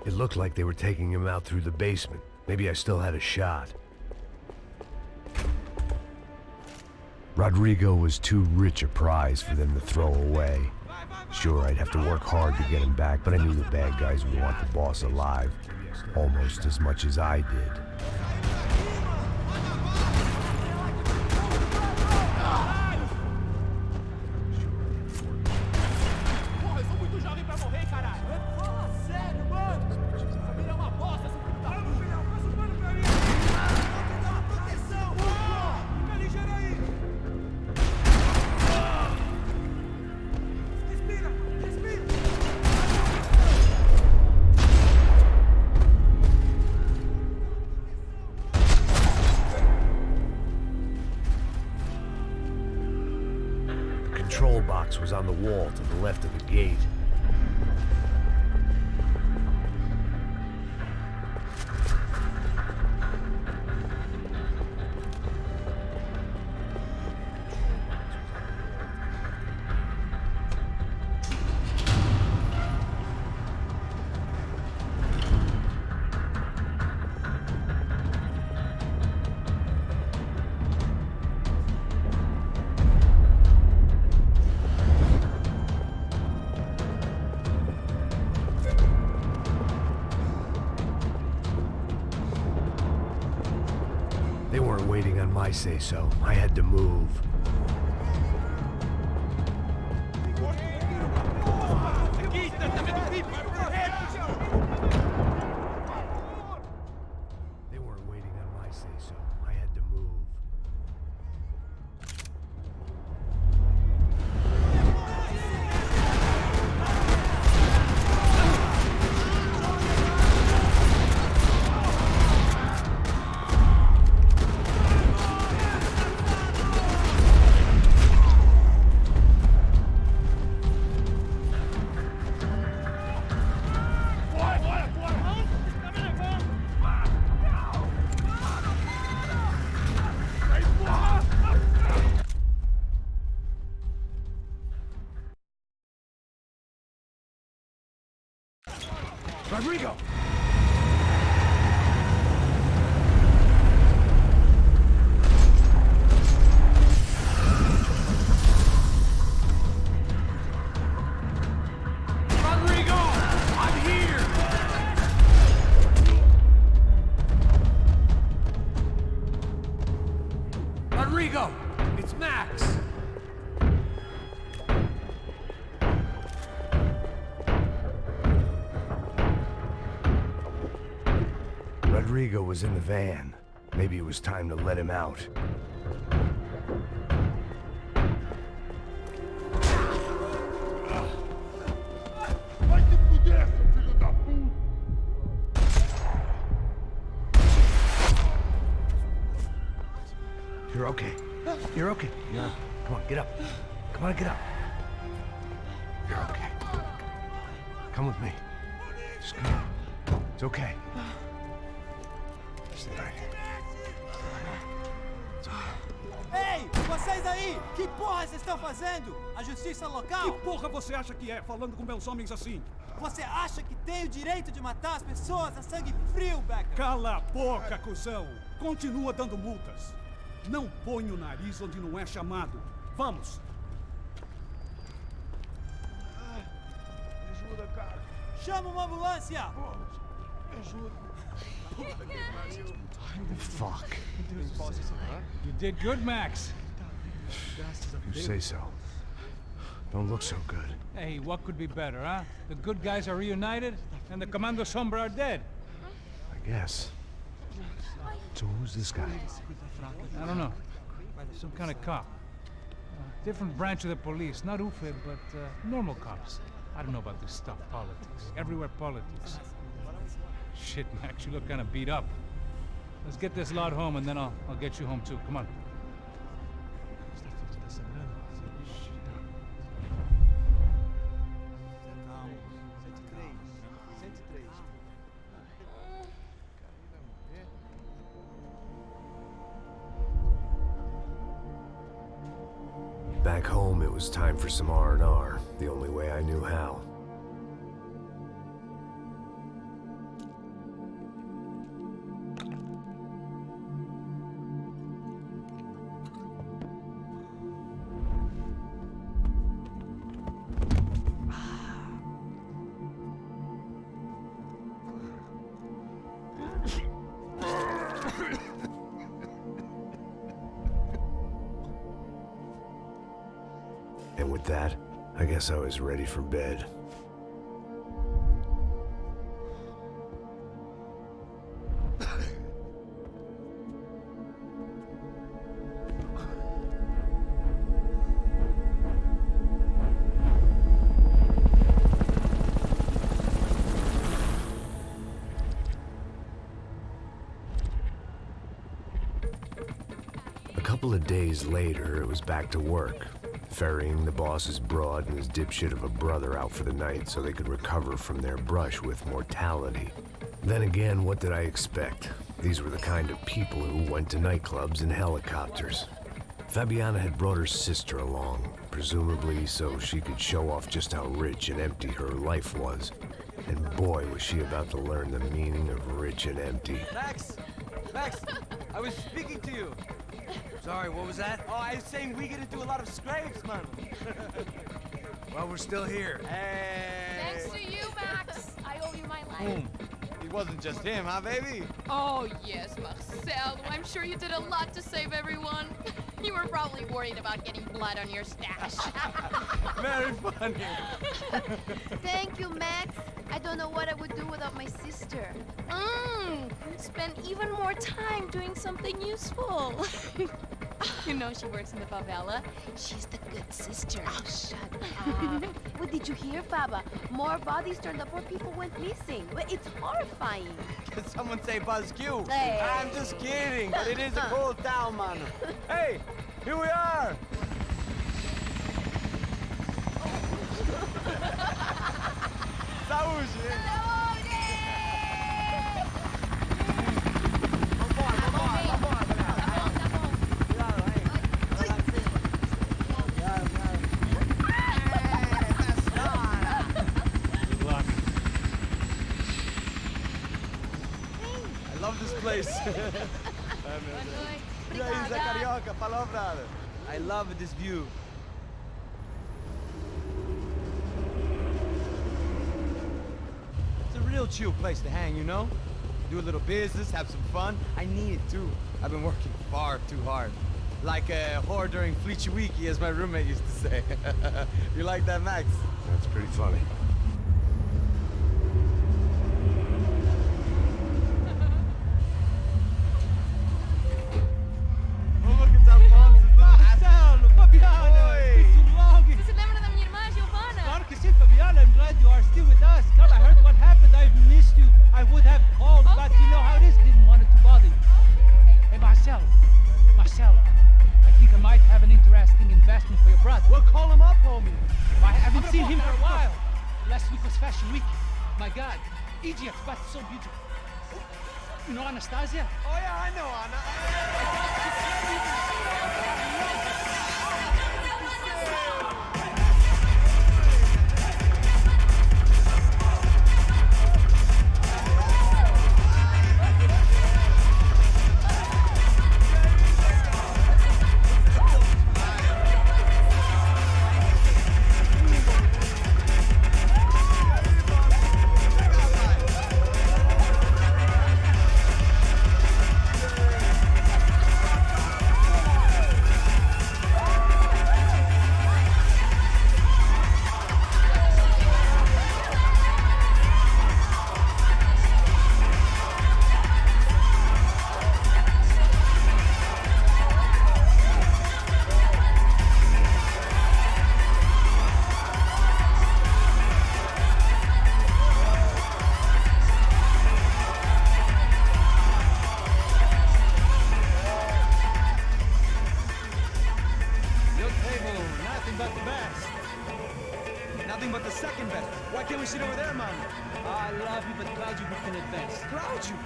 It looked like they were taking him out through the basement. Maybe I still had a shot. Rodrigo was too rich a prize for them to throw away. Sure, I'd have to work hard to get him back, but I knew the bad guys would want the boss alive, almost as much as I did. The control box was on the wall to the left of the gate. They weren't waiting on my say-so. I had to move. They weren't waiting on my say-so. I had to move. Rodrigo! Rodrigo! I'm here! Rodrigo! It's Max! Rodrigo was in the van. Maybe it was time to let him out. You're okay. You're okay. Come on, get up. Come on, get up. You're okay. Come with me. Just come on. It's okay. Ei, vocês aí! Que porra vocês estão fazendo? A justiça local? Que porra você acha que é, falando com meus homens assim? Você acha que tem o direito de matar as pessoas a sangue frio, Becker? Cala a boca, cuzão! Continua dando multas. Não põe o nariz onde não é chamado. Vamos! Me ajuda, cara. Chama uma ambulância! Me ajuda. Fuck. You did good, Max. You say so. Don't look so good. Hey, what could be better, huh? The good guys are reunited, and the Commando Sombra are dead. I guess. So who's this guy? I don't know. Some kind of cop. Different branch of the police. Not UFE, but normal cops. I don't know about this stuff, politics. Everywhere politics. Shit, Max, you look kind of beat up. Let's get this lot home, and then I'll get you home too. Come on. Back home, it was time for some R&R, the only way I knew how. And with that, I guess I was ready for bed. A couple of days later, it was back to work, ferrying the boss's broad and his dipshit of a brother out for the night so they could recover from their brush with mortality. Then again, what did I expect? These were the kind of people who went to nightclubs in helicopters. Fabiana had brought her sister along, presumably so she could show off just how rich and empty her life was. And boy, was she about to learn the meaning of rich and empty. Max! Max! I was speaking to you! Sorry, what was that? Oh, I was saying we get to do a lot of scrapes, man. Well, we're still here. Hey! Thanks to you, Max. I owe you my life. Boom. It wasn't just him, huh, baby? Oh, yes, Marcel. I'm sure you did a lot to save everyone. You were probably worried about getting blood on your stash. Very funny. Thank you, Max. I don't know what I would do without my sister. Spend even more time doing something useful. You know she works in the favela. She's the good sister. Oh, shut up. What did you hear, Baba? More bodies turned up where people went missing. Well, it's horrifying. Did someone say Buzz Q? Hey. I'm just kidding, but it is a cool town, man. Hey, here we are. Saúde! I love this place. E aí, Zé Carioca, falou, brother. I love this view. It's a real chill place to hang, you know? Do a little business, have some fun. I need it too. I've been working far too hard. Like a whore during Fleechy Weeky, as my roommate used to say. You like that, Max? That's pretty funny. Marcelo, Fabiana, it's too long. Você se lembra da minha irmã, Giovanna? Claro que sim, Fabiana. I'm glad you are still with us. Come, I heard what happened. I've missed you. I would have called, but you know how it is. Didn't want it to bother you. Hey, Marcel. Marcel, I think I might have an interesting investment for your brother. We'll call him up, homie. I haven't seen him for a while. Last week was Fashion Week. My God, Egypt, but so beautiful. You know Anastasia? Oh yeah, I know, Anna. Nothing but the second best. Why can't we sit over there, man? I love you, but Claudio booked in advance. Claudio?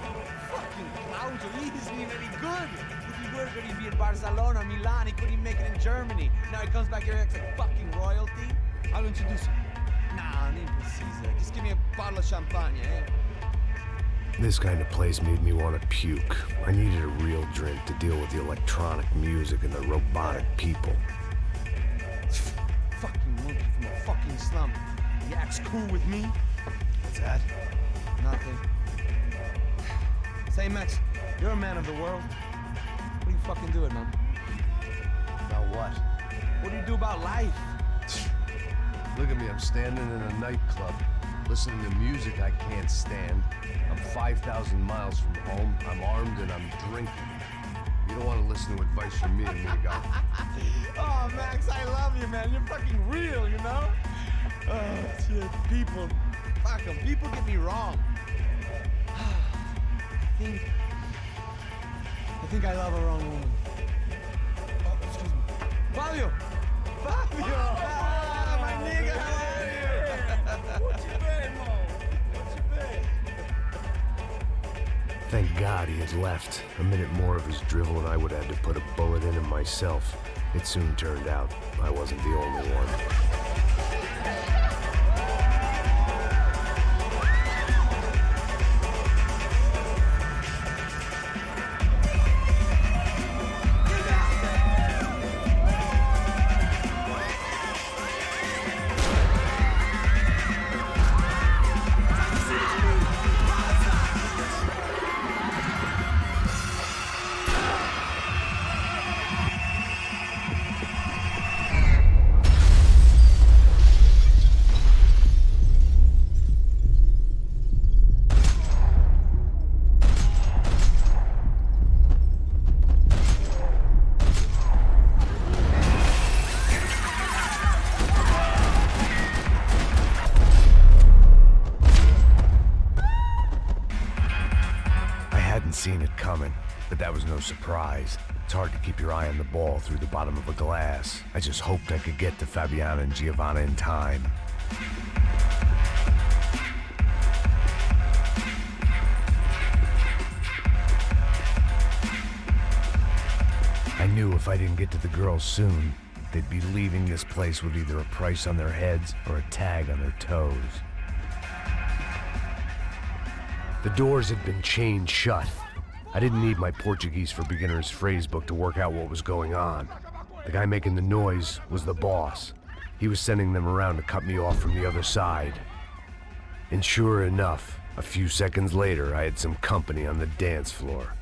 Fucking Claudio, he isn't even any good. If he were good, he'd be in Barcelona, Milan, he couldn't even make it in Germany. Now he comes back here, acts like fucking royalty. I'll introduce you. Nah, nem precisa. Just give me a bottle of champagne, eh? This kind of place made me want to puke. I needed a real drink to deal with the electronic music and the robotic people. Fucking monkey from a fucking slum. He acts cool with me. What's that? Nothing. Say, Max, you're a man of the world. What do you fucking do it, man? About what? What do you do about life? Look at me, I'm standing in a nightclub, listening to music I can't stand. I'm 5,000 miles from home, I'm armed and I'm drinking. You don't want to listen to advice from me, amigo. Oh, Max, I love you, man. You're fucking real, you know? Oh, shit. People, fuck 'em. People get me wrong. I think I love a wrong woman. Oh, excuse me. Fabio! Fabio! Ah, my nigga, how are you? What you been, Mo? What you been? Thank God he had left. A minute more of his drivel and I would have had to put a bullet in him myself. It soon turned out I wasn't the only one. Seen it coming, but that was no surprise. It's hard to keep your eye on the ball through the bottom of a glass. I just hoped I could get to Fabiana and Giovanna in time. I knew if I didn't get to the girls soon, they'd be leaving this place with either a price on their heads or a tag on their toes. The doors had been chained shut. I didn't need my Portuguese for Beginners phrase book to work out what was going on. The guy making the noise was the boss. He was sending them around to cut me off from the other side. And sure enough, a few seconds later, I had some company on the dance floor.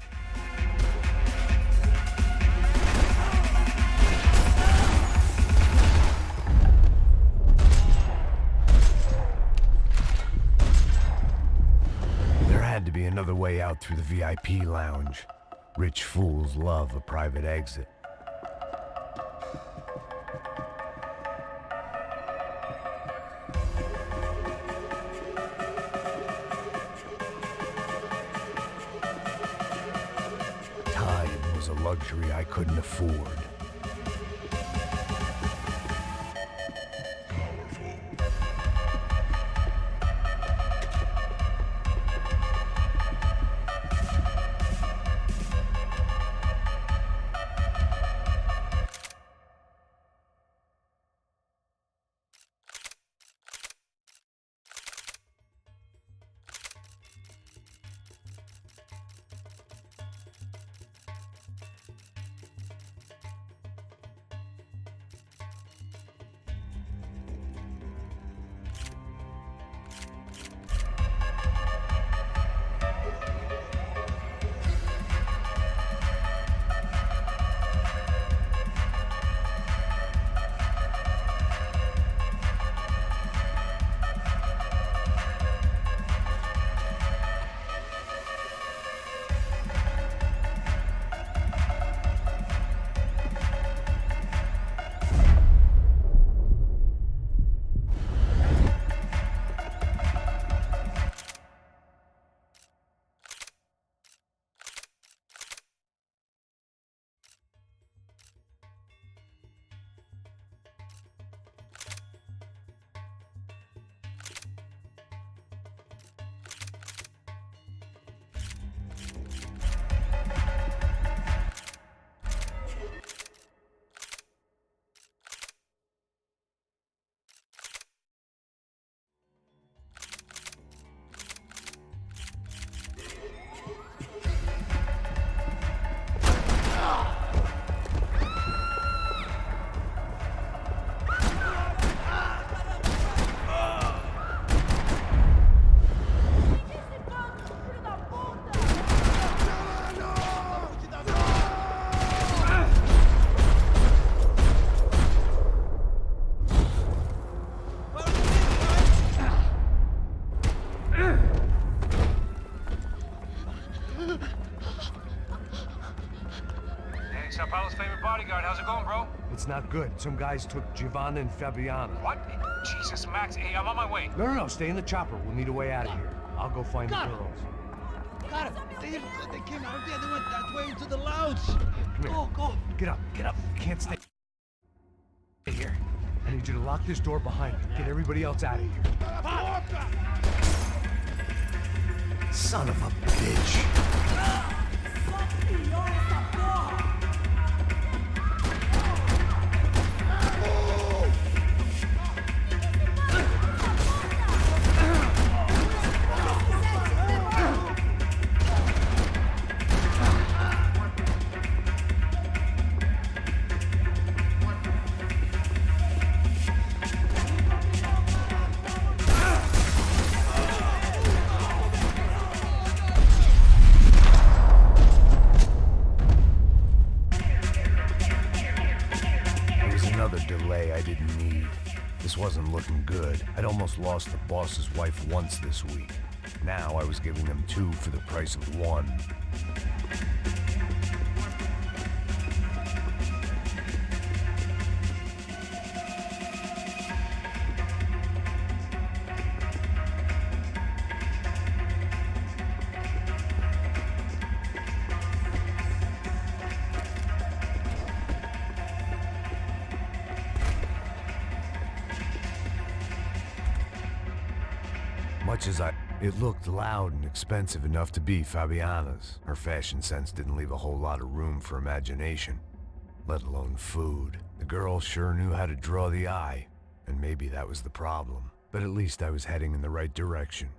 Had to be another way out through the VIP lounge. Rich fools love a private exit. Time was a luxury I couldn't afford. bodyguard. How's it going, bro? It's not good. Some guys took Giovanna and Fabiana. What? Jesus, Max. Hey, I'm on my way. No, stay in the chopper. We'll need a way out of here. I'll go find the girls. Cara, they came out there. They went that way into the lounge. Come here. Go. Get up. You can't stay here. I need you to lock this door behind me. Get everybody else out of here. Son of a bitch. Delay I didn't need. This wasn't looking good. I'd almost lost the boss's wife once this week. Now I was giving them 2 for the price of 1. Much as it looked loud and expensive enough to be Fabiana's. Her fashion sense didn't leave a whole lot of room for imagination, let alone food. The girl sure knew how to draw the eye, and maybe that was the problem. But at least I was heading in the right direction.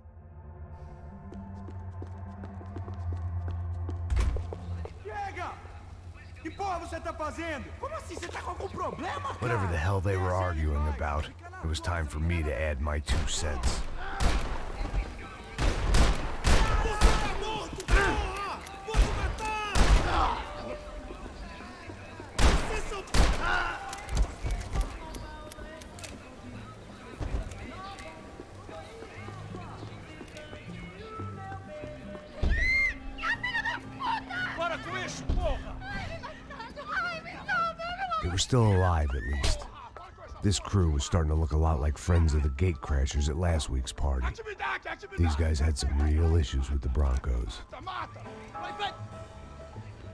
Whatever the hell they were arguing about, it was time for me to add my 2 cents. They were still alive, at least. This crew was starting to look a lot like friends of the gatecrashers at last week's party. These guys had some real issues with the Broncos.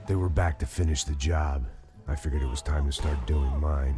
They were back to finish the job. I figured it was time to start doing mine.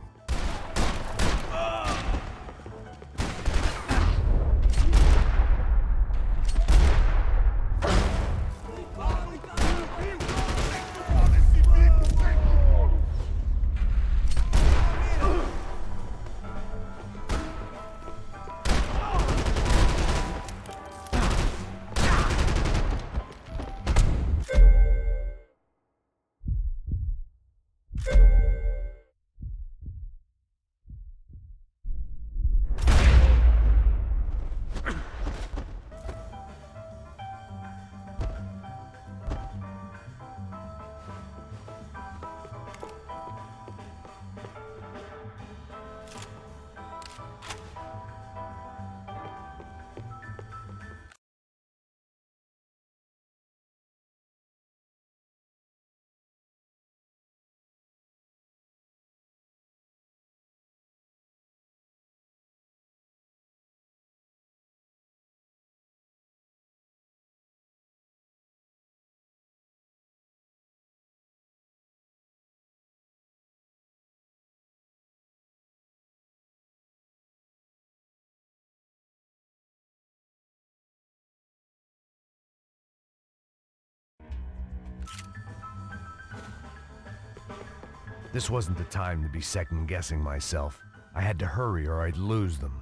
This wasn't the time to be second-guessing myself. I had to hurry or I'd lose them.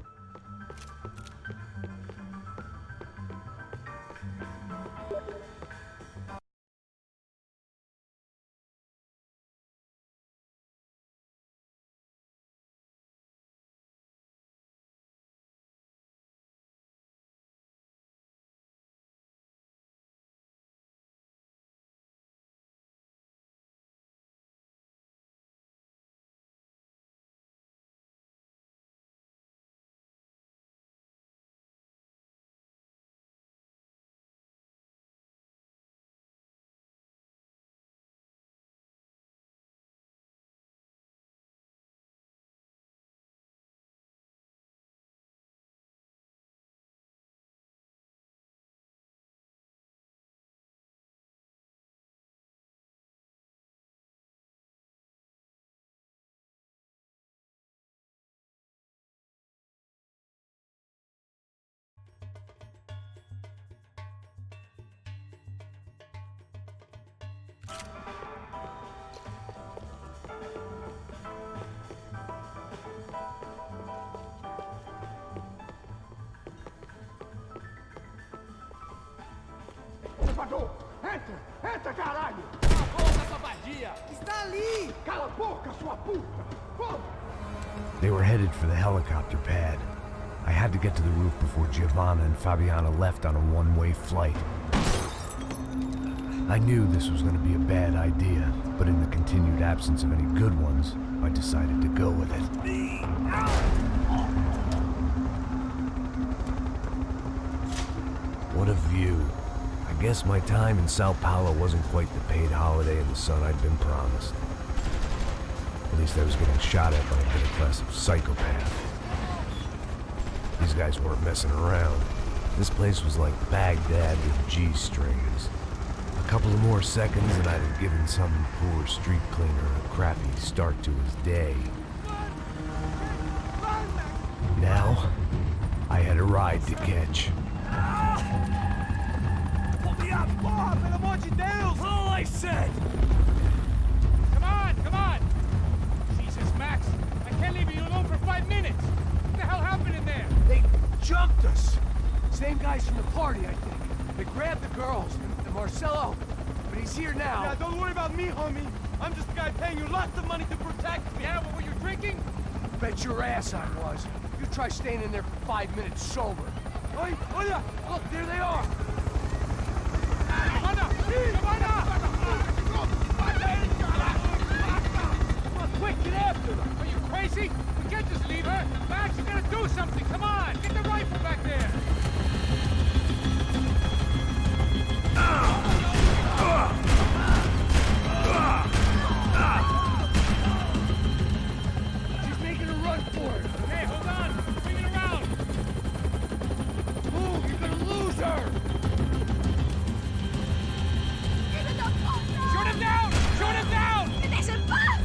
Elevador! Entra! Entra, caralho! Cala a boca, sua vadia! Está ali! Cala a boca, sua puta! Vamos! They were headed for the helicopter pad. I had to get to the roof before Giovanna and Fabiana left on a one-way flight. I knew this was going to be a bad idea, but in the continued absence of any good ones, I decided to go with it. What a view. I guess my time in Sao Paulo wasn't quite the paid holiday in the sun I'd been promised. At least I was getting shot at by a middle-class psychopath. These guys weren't messing around. This place was like Baghdad with G-strings. A couple of more seconds and I'd have given some poor street cleaner a crappy start to his day. Now, I had a ride to catch. Pull me up! Porra, pelo amor de Deus! All I said! Come on, come on! Jesus, Max, I can't leave you alone for 5 minutes! What the hell happened in there? They jumped us! Same guys from the party, I think. They grabbed the girls, and Marcelo, but he's here now. Yeah, don't worry about me, homie. I'm just a guy paying you lots of money to protect me. Yeah, what were you drinking? Bet your ass I was. You try staying in there for 5 minutes sober. Oi, olha! Look, there they are! Giovanna! Giovanna! Come on, quick, get after them! Are you crazy? We can't just leave her! Max, you gotta do something! Come on! Get the rifle back there! She's making a run for it! Hey, hold on! Bring it around! Move, you're gonna lose her! Shoot him down! Shoot him down! ¡Me dejes en paz!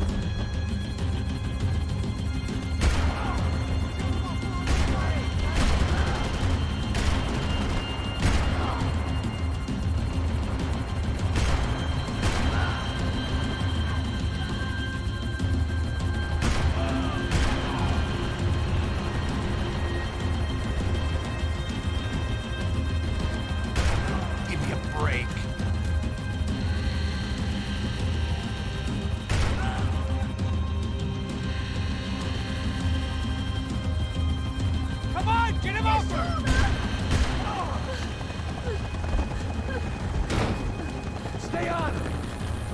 Give me a break. Come on! Get him over! Stay on her!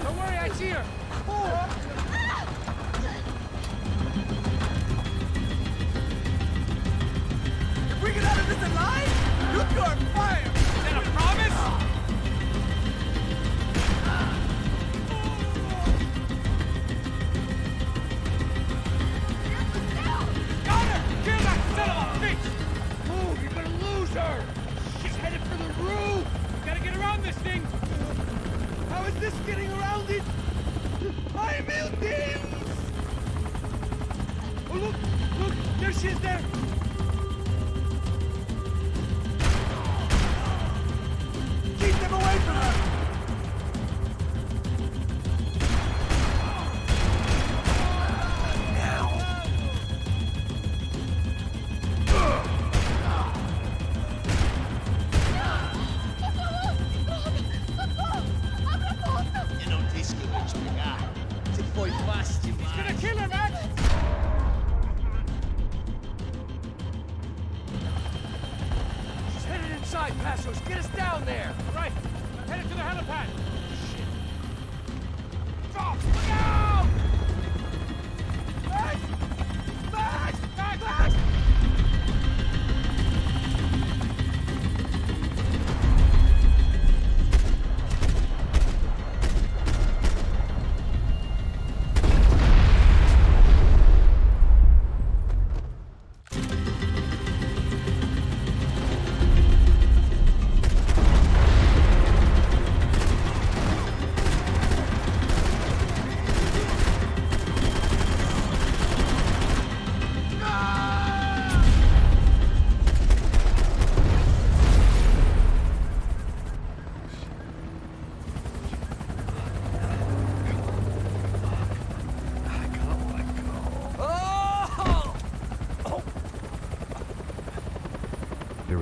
Don't worry, I see her! If we get out of this alive, you two are fired! Is that a promise? Got her! Kill that son of a bitch! Move, you're gonna lose her! She's headed for the roof! Gotta get around this thing! How is this getting around it? I'm buildings! Oh, look! Look! There she is there! Keep them away from her! Eu não disse que eu ia te pegar. Você foi fácil demais. He's gonna kill her, Max! She's headed inside, Passos. Get us down there! All right, I'm headed to the helipad. Shit. Stop! Look out! Max! Max! Max! Max!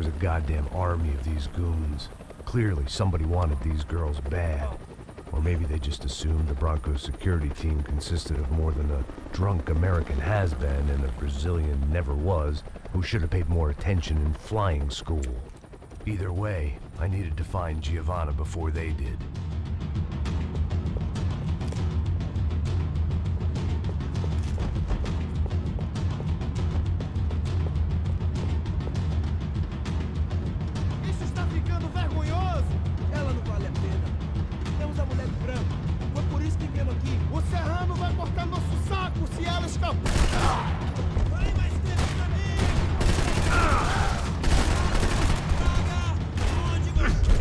was a goddamn army of these goons. Clearly, somebody wanted these girls bad. Or maybe they just assumed the Broncos security team consisted of more than a drunk American has-been and a Brazilian never-was who should have paid more attention in flying school. Either way, I needed to find Giovanna before they did. Isso está ficando vergonhoso! Ela não vale a pena. Temos a mulher de branco. Foi por isso que viemos aqui. O serrano vai cortar nosso saco se ela escapar. Vai mais tempo pra mim! Onde você...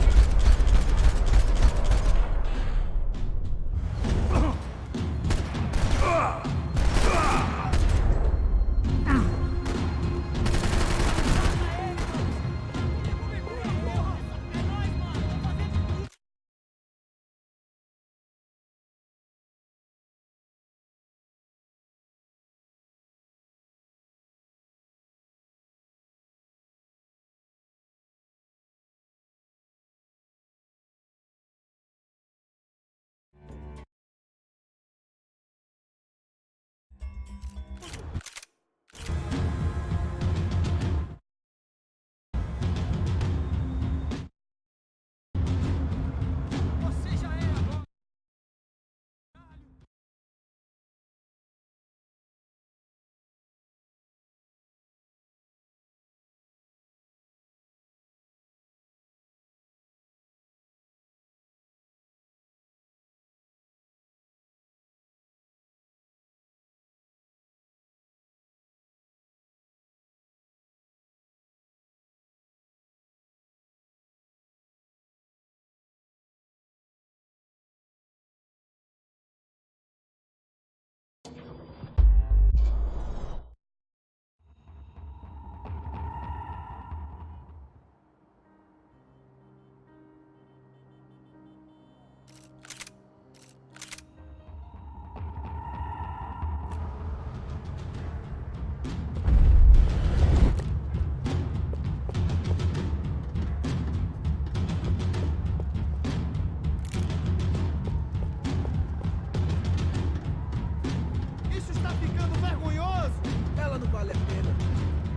Isso está ficando vergonhoso! Ela não vale a pena.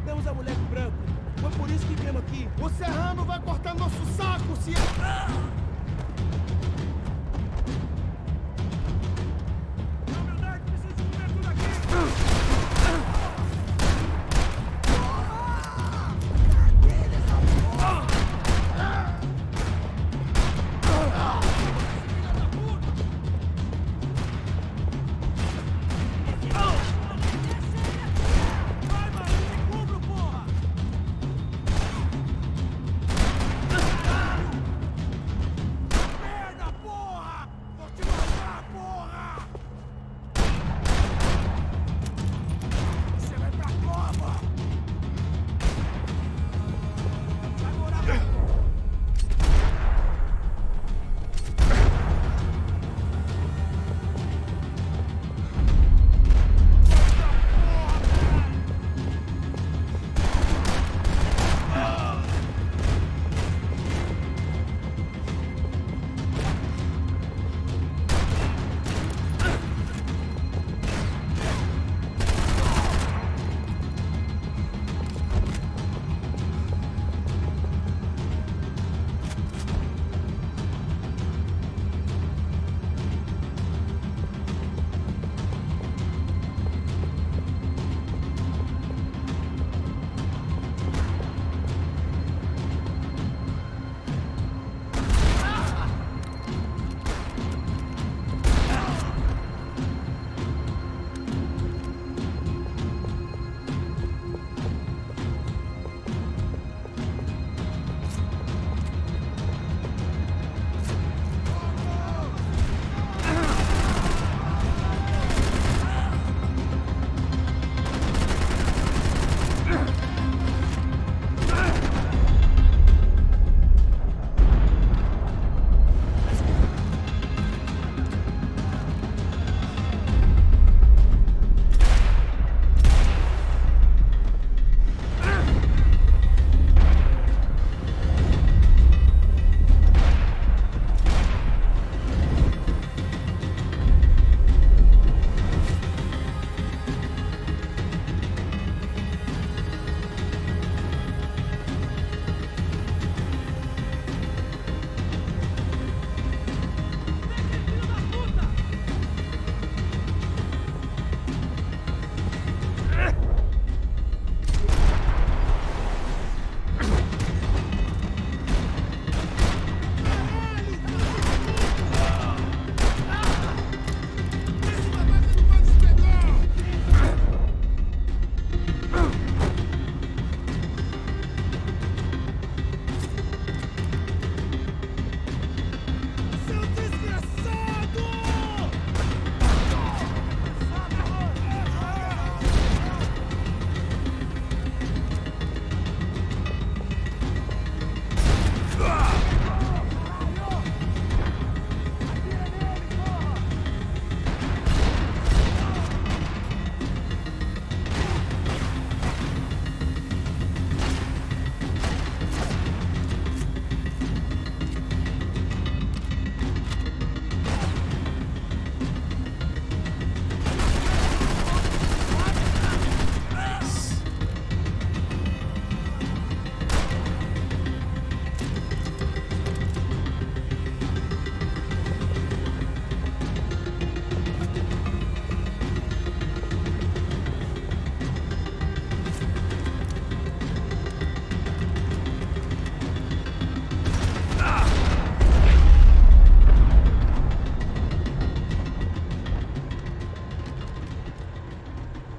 Temos a mulher de branco. Foi por isso que viemos aqui. O serrano vai cortar nosso saco se...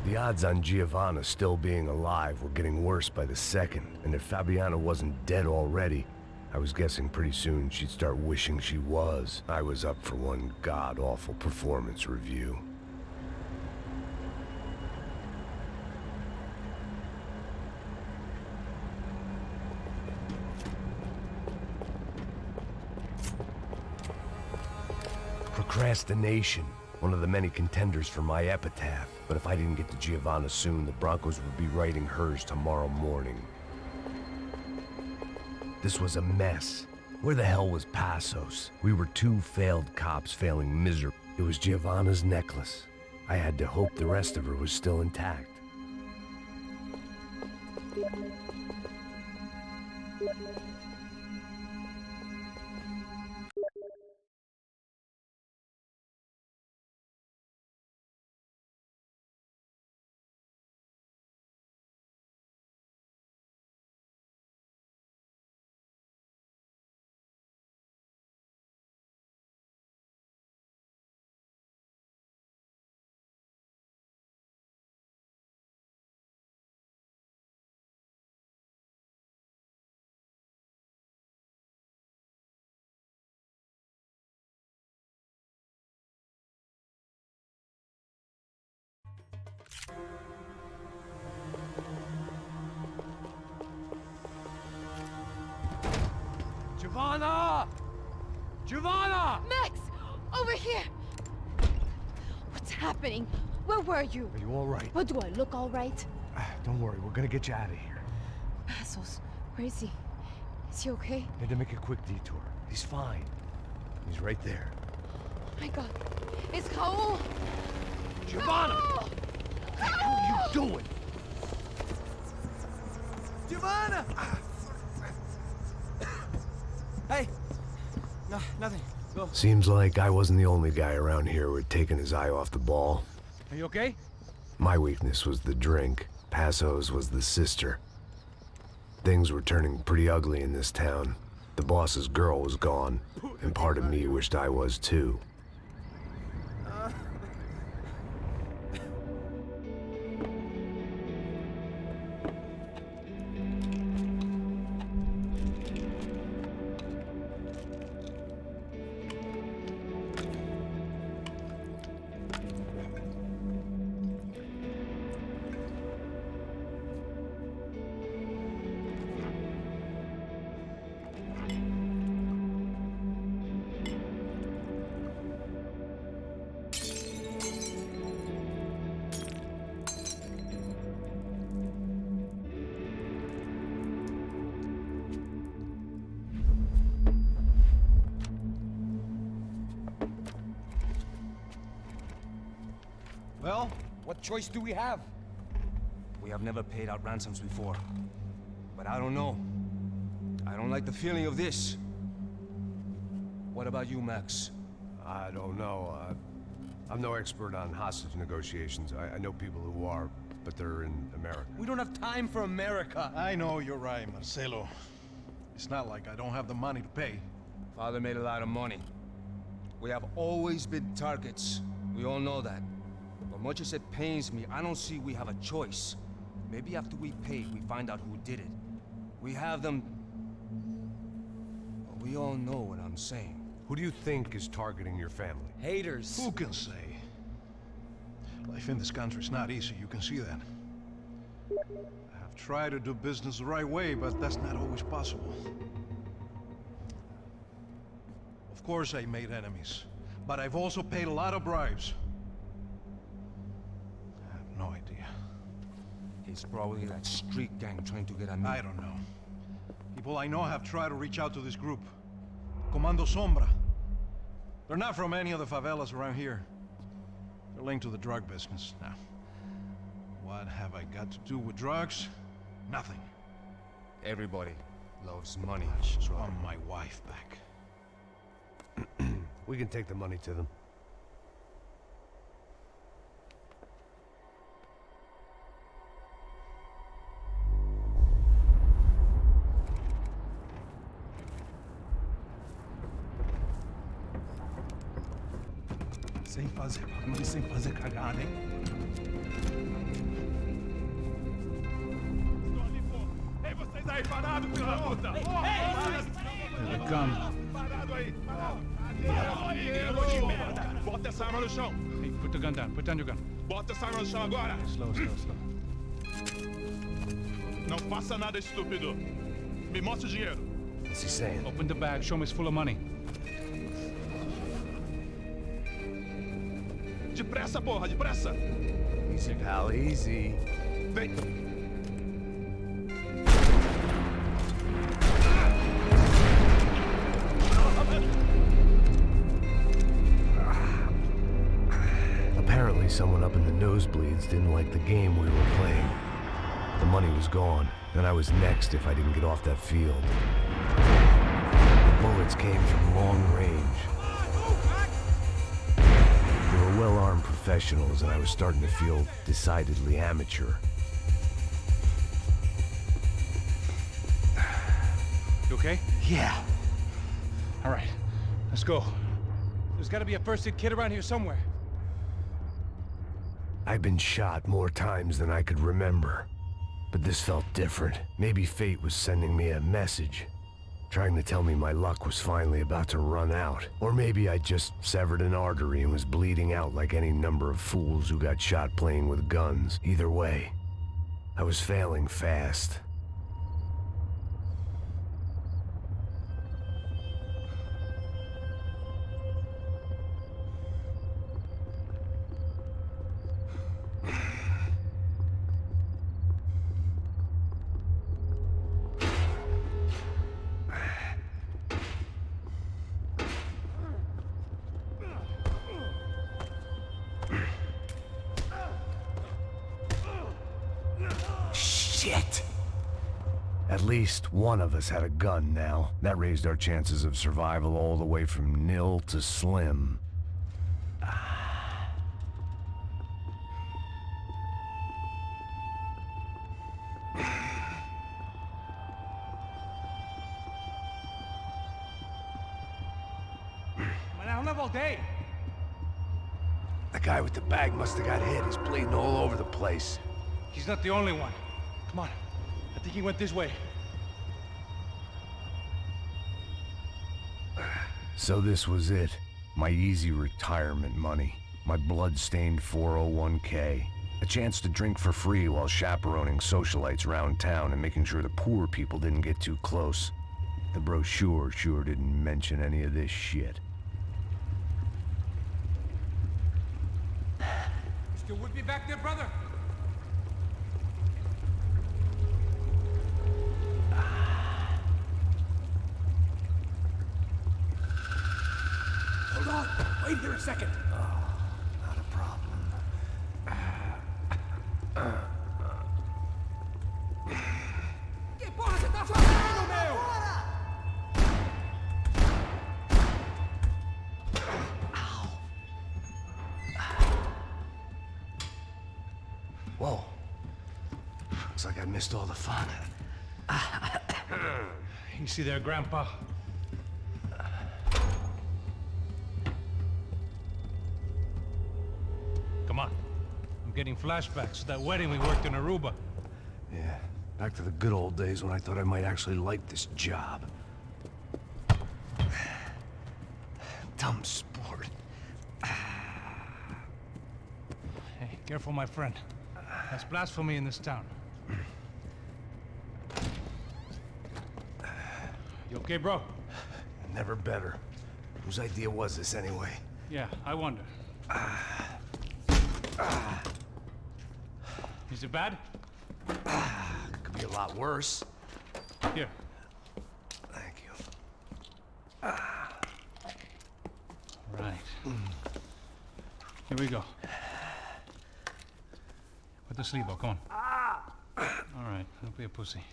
The odds on Giovanna still being alive were getting worse by the second, and if Fabiana wasn't dead already, I was guessing pretty soon she'd start wishing she was. I was up for one god-awful performance review. Procrastination, one of the many contenders for my epitaph. But if I didn't get to Giovanna soon, the Broncos would be writing hers tomorrow morning. This was a mess. Where the hell was Passos? We were two failed cops failing miserably. It was Giovanna's necklace. I had to hope the rest of her was still intact. Giovanna! Giovanna! Max! Over here! What's happening? Where were you? Are you all right? What, do I look all right? Don't worry, we're gonna get you out of here. Passos, where is he? Is he okay? Had to make a quick detour. He's fine. He's right there. Oh my god. It's Raul! Giovanna! Raul! What the hell are you doing? Giovanna! Hey! No, nothing. Go. Seems like I wasn't the only guy around here who had taken his eye off the ball. Are you okay? My weakness was the drink. Passos was the sister. Things were turning pretty ugly in this town. The boss's girl was gone, and part of me wished I was too. Well, what choice do we have? We have never paid out ransoms before. But I don't know. I don't like the feeling of this. What about you, Max? I don't know. I'm no expert on hostage negotiations. I know people who are, but they're in America. We don't have time for America. I know you're right, Marcelo. It's not like I don't have the money to pay. Father made a lot of money. We have always been targets. We all know that. But much as it pains me, I don't see we have a choice. Maybe after we pay, we find out who did it. We have them... Well, we all know what I'm saying. Who do you think is targeting your family? Haters. Who can say? Life in this country is not easy, you can see that. I have tried to do business the right way, but that's not always possible. Of course I made enemies, but I've also paid a lot of bribes. I have no idea. It's probably that street gang trying to get at me. I don't know. People I know have tried to reach out to this group. Comando Sombra. They're not from any of the favelas around here. They're linked to the drug business. Now, what have I got to do with drugs? Nothing. Everybody loves money. I just want my wife back. We can take the money to them. Sem fazer bagulho, sem fazer cagada, hein? Vocês aí parados, filho da puta! There's a gun. Parado aí! Bota essa arma no chão! Hey, put the gun down. Put down your gun. Bota essa arma no chão agora! Slow, slow, slow. Não faça nada, estúpido! Me mostre o dinheiro! What's he saying? Open the bag. Show me it's full of money. Depressa, porra, depressa! Easy, pal, easy. Vem! Apparently someone up in the nosebleeds didn't like the game we were playing. The money was gone, and I was next if I didn't get off that field. The bullets came from long range. They were well-armed professionals, and I was starting to feel decidedly amateur. You okay? Yeah. All right. Let's go. There's got to be a first-aid kit around here somewhere. I've been shot more times than I could remember. But this felt different. Maybe fate was sending me a message, trying to tell me my luck was finally about to run out. Or maybe I just severed an artery and was bleeding out like any number of fools who got shot playing with guns. Either way, I was failing fast. Shit! At least one of us had a gun now. That raised our chances of survival all the way from nil to slim. All day. The guy with the bag must have got hit. He's bleeding all over the place. He's not the only one. Come on. I think he went this way. So this was it. My easy retirement money. My blood-stained 401k. A chance to drink for free while chaperoning socialites around town and making sure the poor people didn't get too close. The brochure sure didn't mention any of this shit. Still with me back there, brother? Hold on! Wait here a second! Oh, not a problem. Que porra você tá fazendo, meu? Whoa. Looks like I missed all the fun. You see there, Grandpa? Come on. I'm getting flashbacks to that wedding we worked in Aruba. Yeah, back to the good old days when I thought I might actually like this job. Dumb sport. Hey, careful, my friend. That's blasphemy in this town. You okay, bro? Never better. Whose idea was this anyway? Yeah, I wonder. Is it bad? Could be a lot worse. Here. Thank you. Right. Here we go. Put the sleeve on, come on. All right, don't be a pussy.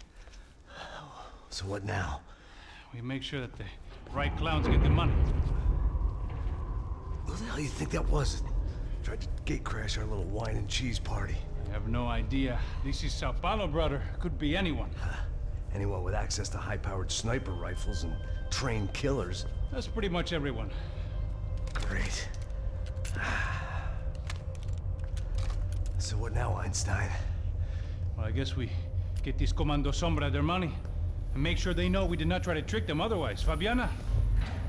So what now? We make sure that the right clowns get the money. What the hell do you think that was? Tried to gate crash our little wine and cheese party. I have no idea. This is Sao Paulo, brother. Could be anyone. Anyone with access to high-powered sniper rifles and trained killers. That's pretty much everyone. Great. So what now, Einstein? Well, I guess we Get these Comando Sombra their money. And make sure they know we did not try to trick them otherwise. Fabiana,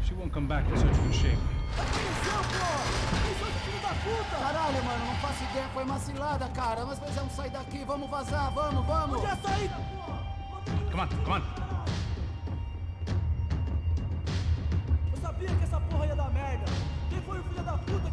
she won't come back in such good shape. Aconteceu, pô! Isso é filho da puta! Caralho, mano, não faço ideia, foi uma cilada, cara. Nós precisamos sair daqui, vamos vazar, vamos! Onde é a saída, pô? Come on, come on. Eu sabia que essa porra ia dar merda. Quem foi o filho da puta que